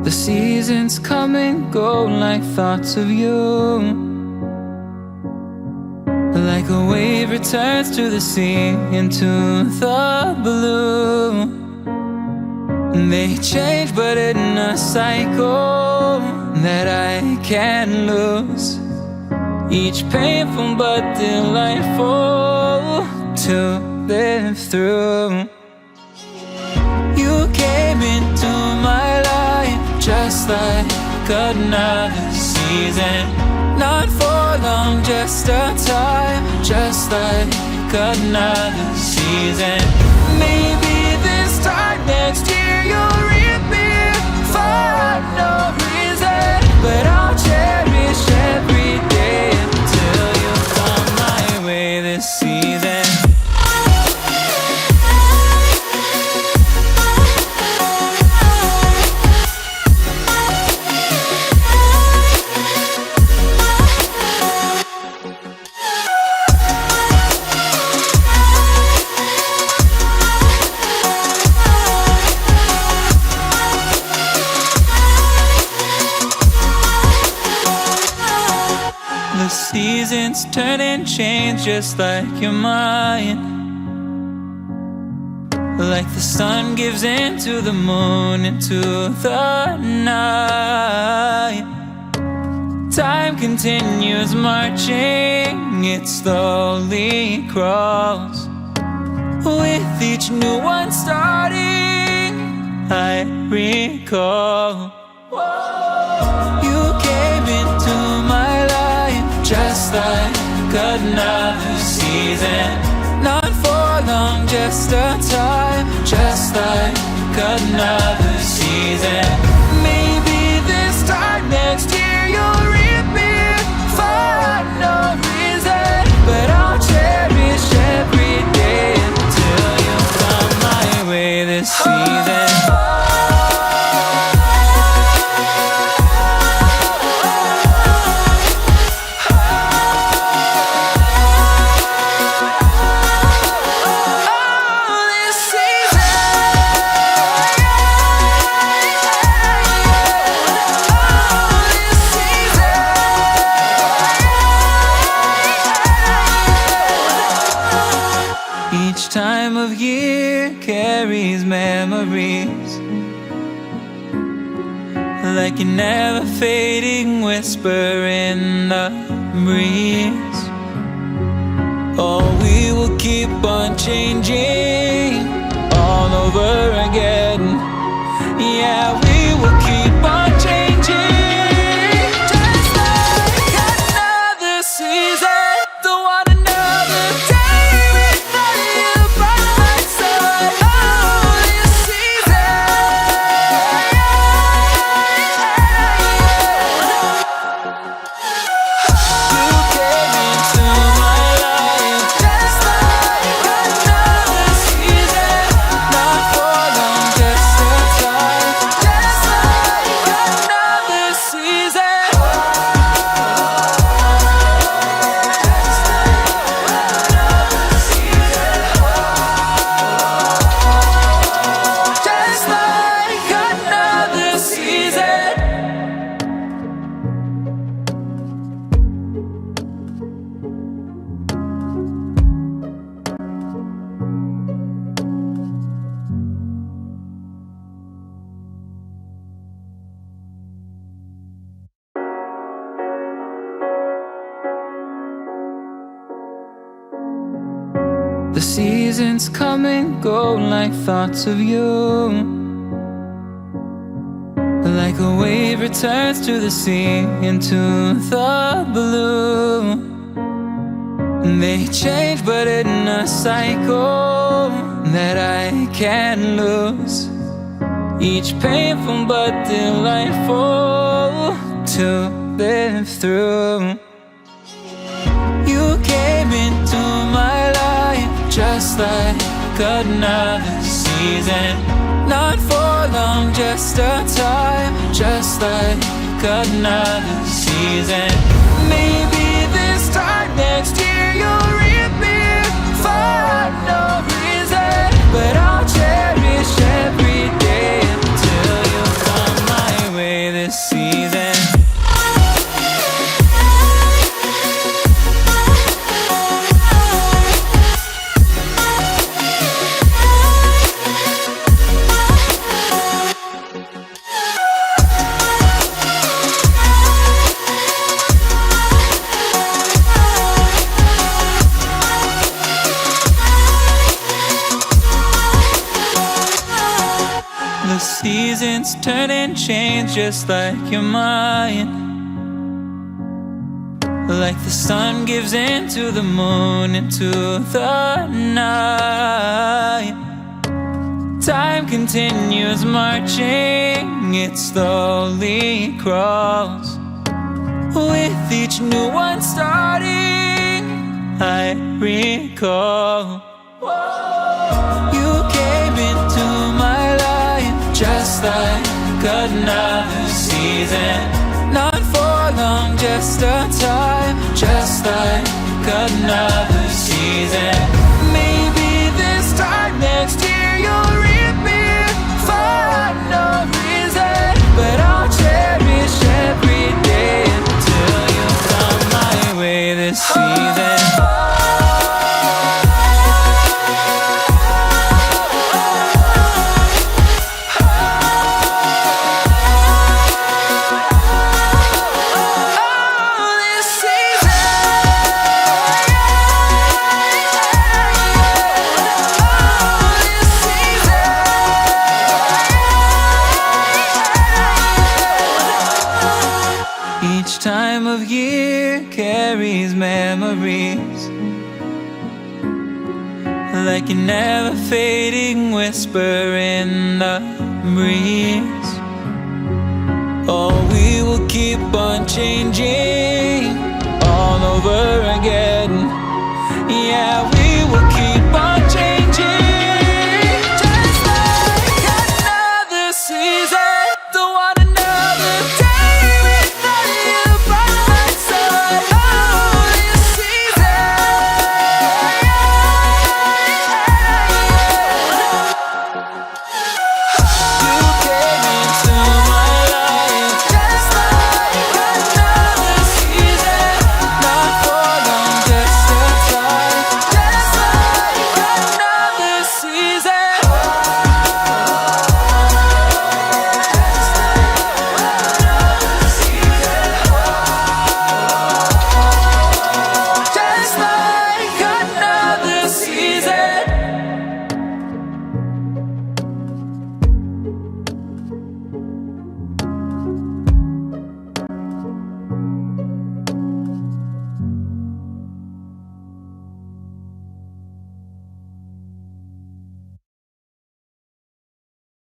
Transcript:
The seasons come and go like thoughts of you. Like a wave returns to the sea, into the blue. They change but in a cycle that I can't lose. Each painful but delightful to live through. You came into my life just like another season. Not for long, just a time, just like another season. Maybe this time next year you'll reappear for no reason, but I'll cherish every day until you come my way this season. Seasons turn and change just like your mind. Like the sun gives into the moon, into the night. Time continues marching, it slowly crawls. With each new one starting, I recall. You came into my life just like another season. Not for long, just a time, just like another season. Maybe this time next year you'll reappear for no reason, but I'll cherish every day until you come my way this season. Each time of year carries memories, like a never fading whisper in the breeze. Oh, we will keep on changing all over again. Yeah, we will keep on changing, just like another season. Don't want another day without you by my side. Oh, this season. You came into my life just like another season. Not for long, just a time, just like another season. Just like another season. The seasons come and go like thoughts of you. Like a wave returns to the sea, into the blue. They change but in a cycle that I can't lose. Each painful but delightful to live through. You came into my life just like another season. Not for long, just a time, just like another season. Maybe this time next year you'll reappear for no reason, but I'll cherish every day until you come my way. seasons turn and change just like your mind. Like the sun gives into the moon, into the night. Time continues marching, it slowly crawls. With each new one starting, I recall you came into my life just like another season. Not for long, just a time, just like another season. Maybe this time next year you'll reappear for no reason, but I'll cherish every day until you come my way this season. Each time of year carries memories, like a never fading whisper in the breeze. Oh, we will keep on changing all over again. Yeah,